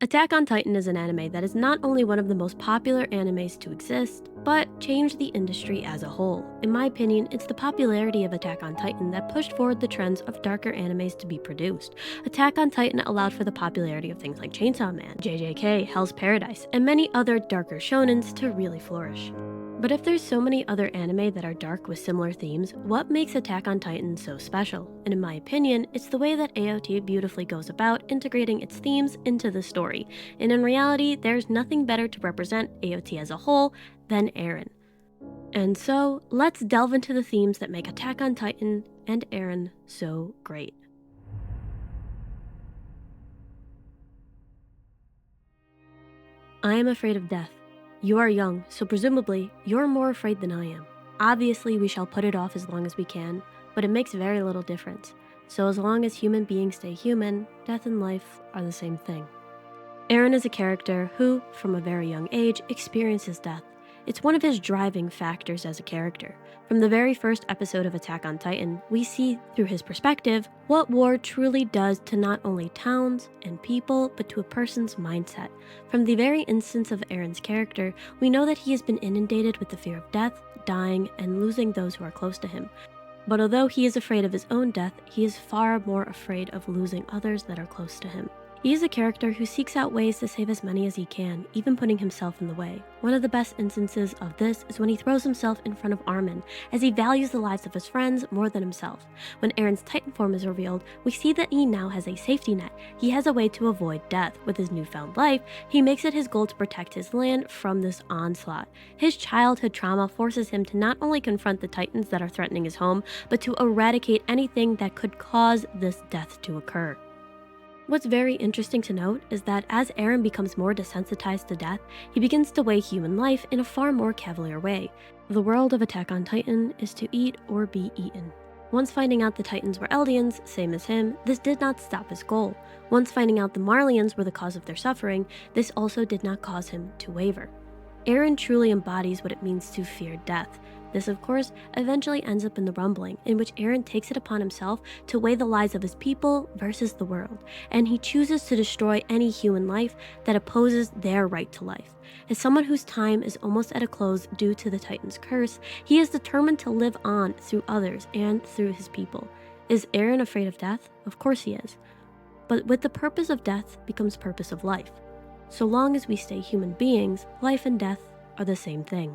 Attack on Titan is an anime that is not only one of the most popular animes to exist, but changed the industry as a whole. In my opinion, it's the popularity of Attack on Titan that pushed forward the trends of darker animes to be produced. Attack on Titan allowed for the popularity of things like Chainsaw Man, JJK, Hell's Paradise, and many other darker shonens to really flourish. But if there's so many other anime that are dark with similar themes, what makes Attack on Titan so special? And in my opinion, it's the way that AOT beautifully goes about integrating its themes into the story. And in reality, there's nothing better to represent AOT as a whole than Eren. And so, let's delve into the themes that make Attack on Titan and Eren so great. I am afraid of death. You are young, so presumably, you're more afraid than I am. Obviously, we shall put it off as long as we can, but it makes very little difference. So as long as human beings stay human, death and life are the same thing. Eren is a character who, from a very young age, experiences death. It's one of his driving factors as a character. From the very first episode of Attack on Titan, we see, through his perspective, what war truly does to not only towns and people, but to a person's mindset. From the very instance of Eren's character, we know that he has been inundated with the fear of death, dying, and losing those who are close to him. But although he is afraid of his own death, he is far more afraid of losing others that are close to him. He is a character who seeks out ways to save as many as he can, even putting himself in the way. One of the best instances of this is when he throws himself in front of Armin, as he values the lives of his friends more than himself. When Eren's Titan form is revealed, we see that he now has a safety net. He has a way to avoid death. With his newfound life, he makes it his goal to protect his land from this onslaught. His childhood trauma forces him to not only confront the Titans that are threatening his home, but to eradicate anything that could cause this death to occur. What's very interesting to note is that as Eren becomes more desensitized to death, he begins to weigh human life in a far more cavalier way. The world of Attack on Titan is to eat or be eaten. Once finding out the Titans were Eldians, same as him, this did not stop his goal. Once finding out the Marleyans were the cause of their suffering, this also did not cause him to waver. Eren truly embodies what it means to fear death. This, of course, eventually ends up in the rumbling, in which Eren takes it upon himself to weigh the lives of his people versus the world, and he chooses to destroy any human life that opposes their right to life. As someone whose time is almost at a close due to the Titan's curse, he is determined to live on through others and through his people. Is Eren afraid of death? Of course he is. But with the purpose of death becomes purpose of life. So long as we stay human beings, life and death are the same thing.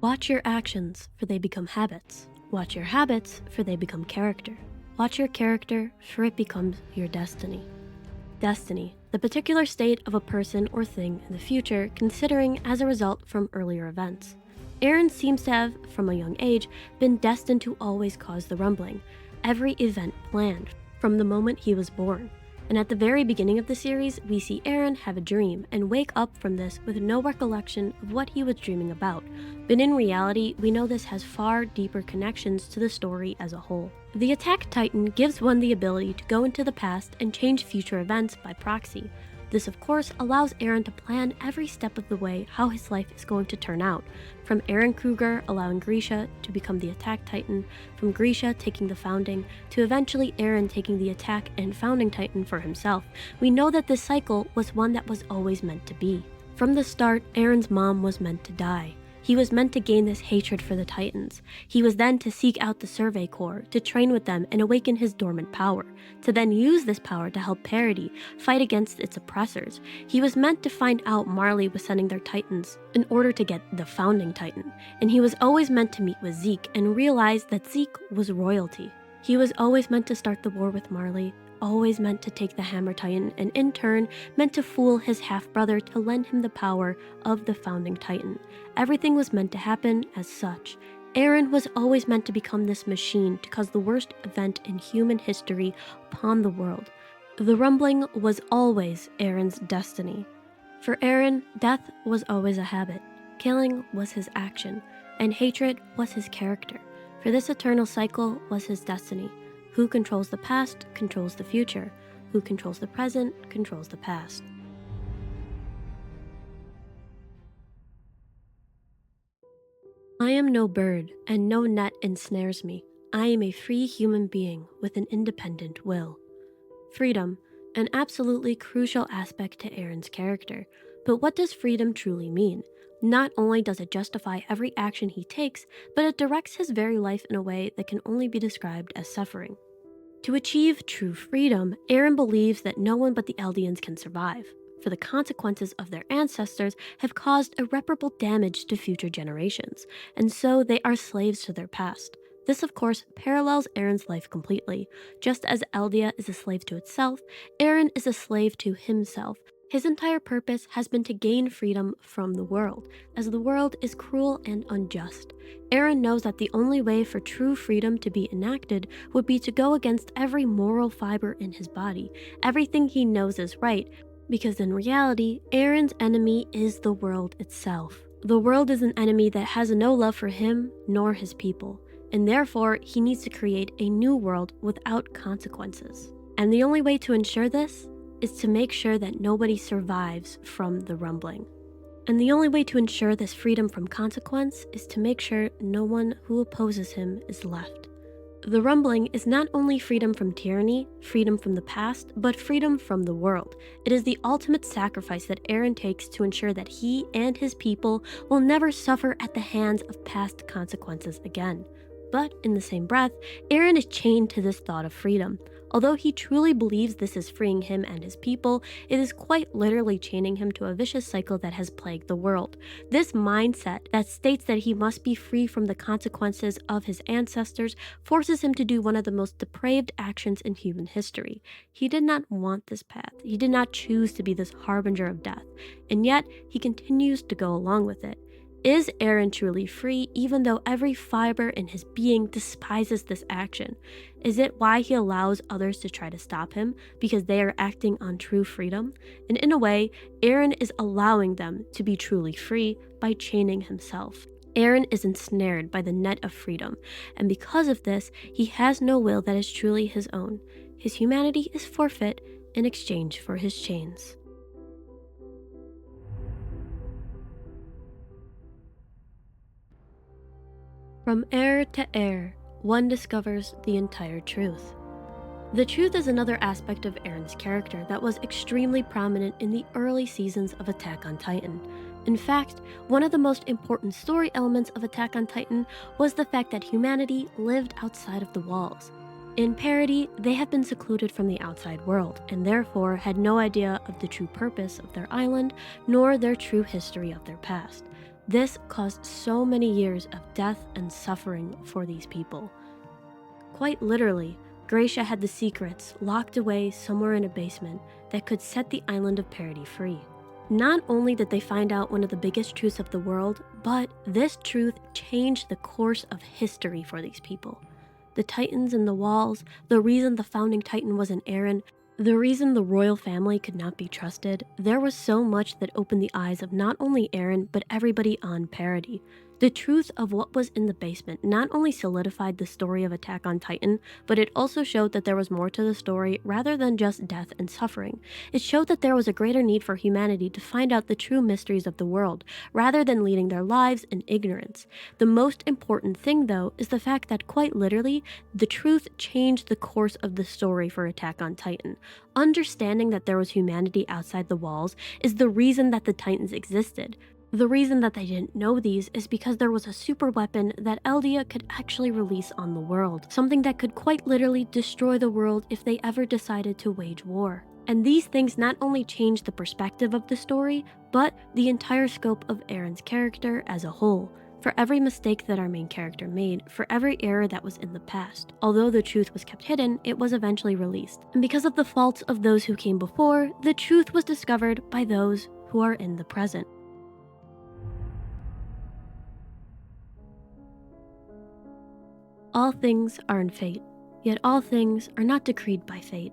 Watch your actions, for they become habits. Watch your habits, for they become character. Watch your character, for it becomes your destiny. Destiny, the particular state of a person or thing in the future, considering as a result from earlier events. Eren seems to have, from a young age, been destined to always cause the rumbling. Every event planned, from the moment he was born. And at the very beginning of the series, we see Eren have a dream and wake up from this with no recollection of what he was dreaming about. But in reality, we know this has far deeper connections to the story as a whole. The Attack Titan gives one the ability to go into the past and change future events by proxy. This, of course, allows Eren to plan every step of the way how his life is going to turn out. From Eren Kruger allowing Grisha to become the Attack Titan, from Grisha taking the Founding, to eventually Eren taking the Attack and Founding Titan for himself. We know that this cycle was one that was always meant to be. From the start, Eren's mom was meant to die. He was meant to gain this hatred for the Titans. He was then to seek out the Survey Corps, to train with them and awaken his dormant power, to then use this power to help Parity fight against its oppressors. He was meant to find out Marley was sending their Titans in order to get the Founding Titan, and he was always meant to meet with Zeke and realize that Zeke was royalty. He was always meant to start the war with Marley, always meant to take the Hammer Titan, and in turn meant to fool his half-brother to lend him the power of the Founding Titan. Everything was meant to happen as such. Eren was always meant to become this machine to cause the worst event in human history upon the world. The rumbling was always Eren's destiny. For Eren, death was always a habit, killing was his action, and hatred was his character. For this eternal cycle was his destiny. Who controls the past controls the future. Who controls the present controls the past. I am no bird, and no net ensnares me. I am a free human being with an independent will. Freedom, an absolutely crucial aspect to Eren's character. But what does freedom truly mean? Not only does it justify every action he takes, but it directs his very life in a way that can only be described as suffering. To achieve true freedom, Eren believes that no one but the Eldians can survive, for the consequences of their ancestors have caused irreparable damage to future generations, and so they are slaves to their past. This, of course, parallels Eren's life completely. Just as Eldia is a slave to itself, Eren is a slave to himself. His entire purpose has been to gain freedom from the world, as the world is cruel and unjust. Eren knows that the only way for true freedom to be enacted would be to go against every moral fiber in his body, everything he knows is right, because in reality, Eren's enemy is the world itself. The world is an enemy that has no love for him nor his people, and therefore he needs to create a new world without consequences. And the only way to ensure this is to make sure that nobody survives from the rumbling. And the only way to ensure this freedom from consequence is to make sure no one who opposes him is left. The rumbling is not only freedom from tyranny, freedom from the past, but freedom from the world. It is the ultimate sacrifice that Eren takes to ensure that he and his people will never suffer at the hands of past consequences again. But in the same breath, Eren is chained to this thought of freedom. Although he truly believes this is freeing him and his people, it is quite literally chaining him to a vicious cycle that has plagued the world. This mindset that states that he must be free from the consequences of his ancestors forces him to do one of the most depraved actions in human history. He did not want this path. He did not choose to be this harbinger of death, and yet he continues to go along with it. Is Eren truly free even though every fiber in his being despises this action? Is it why he allows others to try to stop him because they are acting on true freedom? And in a way, Eren is allowing them to be truly free by chaining himself. Eren is ensnared by the net of freedom, and because of this, he has no will that is truly his own. His humanity is forfeit in exchange for his chains. From heir to heir, one discovers the entire truth. The truth is another aspect of Eren's character that was extremely prominent in the early seasons of Attack on Titan. In fact, one of the most important story elements of Attack on Titan was the fact that humanity lived outside of the walls. In parody, they have been secluded from the outside world, and therefore had no idea of the true purpose of their island, nor their true history of their past. This caused so many years of death and suffering for these people. Quite literally, Gracia had the secrets locked away somewhere in a basement that could set the island of Parody free. Not only did they find out one of the biggest truths of the world, but this truth changed the course of history for these people. The Titans in the walls, the reason the founding Titan was an Eren, the reason the royal family could not be trusted, there was so much that opened the eyes of not only Eren, but everybody on Parody. The truth of what was in the basement not only solidified the story of Attack on Titan, but it also showed that there was more to the story rather than just death and suffering. It showed that there was a greater need for humanity to find out the true mysteries of the world, rather than leading their lives in ignorance. The most important thing, though, is the fact that quite literally, the truth changed the course of the story for Attack on Titan. Understanding that there was humanity outside the walls is the reason that the Titans existed. The reason that they didn't know these is because there was a super weapon that Eldia could actually release on the world, something that could quite literally destroy the world if they ever decided to wage war. And these things not only changed the perspective of the story, but the entire scope of Eren's character as a whole. For every mistake that our main character made, for every error that was in the past. Although the truth was kept hidden, it was eventually released. And because of the faults of those who came before, the truth was discovered by those who are in the present. All things are in fate, yet all things are not decreed by fate.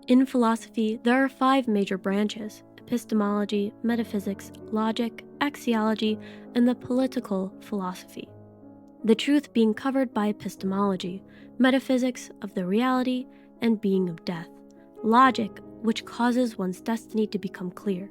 In philosophy, there are 5 major branches: epistemology, metaphysics, logic, axiology, and the political philosophy. The truth being covered by epistemology, metaphysics of the reality and being of death, logic, which causes one's destiny to become clear,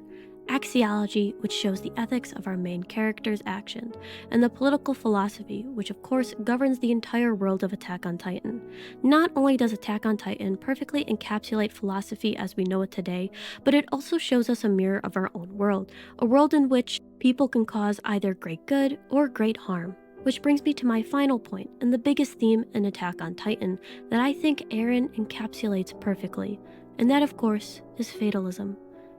axiology, which shows the ethics of our main character's actions, and the political philosophy, which of course governs the entire world of Attack on Titan. Not only does Attack on Titan perfectly encapsulate philosophy as we know it today, but it also shows us a mirror of our own world, a world in which people can cause either great good or great harm. Which brings me to my final point, and the biggest theme in Attack on Titan that I think Eren encapsulates perfectly, and that of course is fatalism.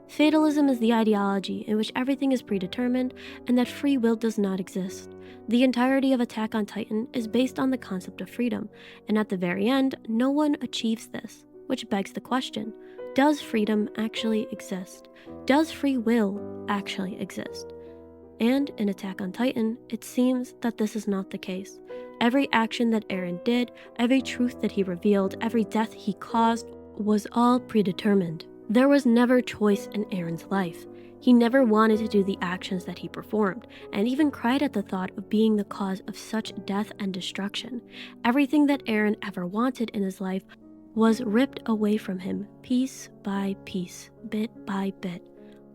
Fatalism is the ideology in which everything is predetermined and that free will does not exist. The entirety of Attack on Titan is based on the concept of freedom, and at the very end, no one achieves this, which begs the question, does freedom actually exist? Does free will actually exist? And in Attack on Titan, it seems that this is not the case. Every action that Eren did, every truth that he revealed, every death he caused was all predetermined. There was never choice in Eren's life. He never wanted to do the actions that he performed, and even cried at the thought of being the cause of such death and destruction. Everything that Eren ever wanted in his life was ripped away from him, piece by piece, bit by bit.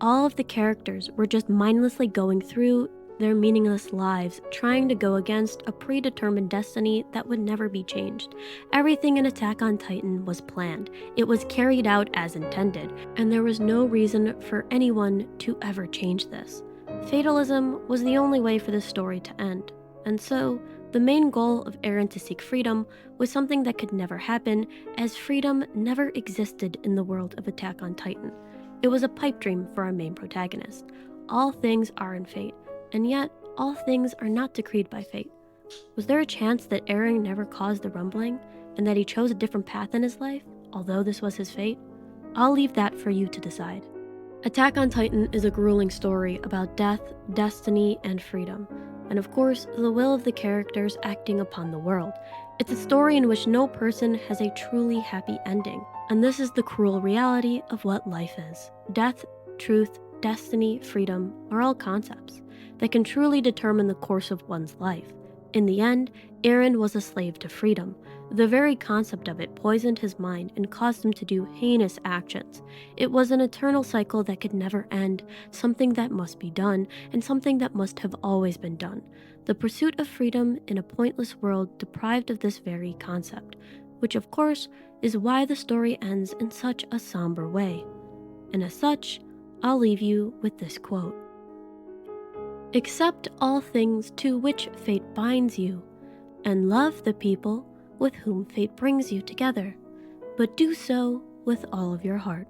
All of the characters were just mindlessly going through their meaningless lives, trying to go against a predetermined destiny that would never be changed. Everything in Attack on Titan was planned, it was carried out as intended, and there was no reason for anyone to ever change this. Fatalism was the only way for this story to end, and so the main goal of Eren to seek freedom was something that could never happen, as freedom never existed in the world of Attack on Titan. It was a pipe dream for our main protagonist. All things are in fate, and yet all things are not decreed by fate. Was there a chance that Eren never caused the rumbling, and that he chose a different path in his life, although this was his fate? I'll leave that for you to decide. Attack on Titan is a grueling story about death, destiny, and freedom, and of course, the will of the characters acting upon the world. It's a story in which no person has a truly happy ending, and this is the cruel reality of what life is. Death, truth, destiny, freedom are all concepts that can truly determine the course of one's life. In the end, Eren was a slave to freedom. The very concept of it poisoned his mind and caused him to do heinous actions. It was an eternal cycle that could never end, something that must be done, and something that must have always been done. The pursuit of freedom in a pointless world deprived of this very concept, which of course is why the story ends in such a somber way. And as such, I'll leave you with this quote. Accept all things to which fate binds you, and love the people with whom fate brings you together, but do so with all of your heart.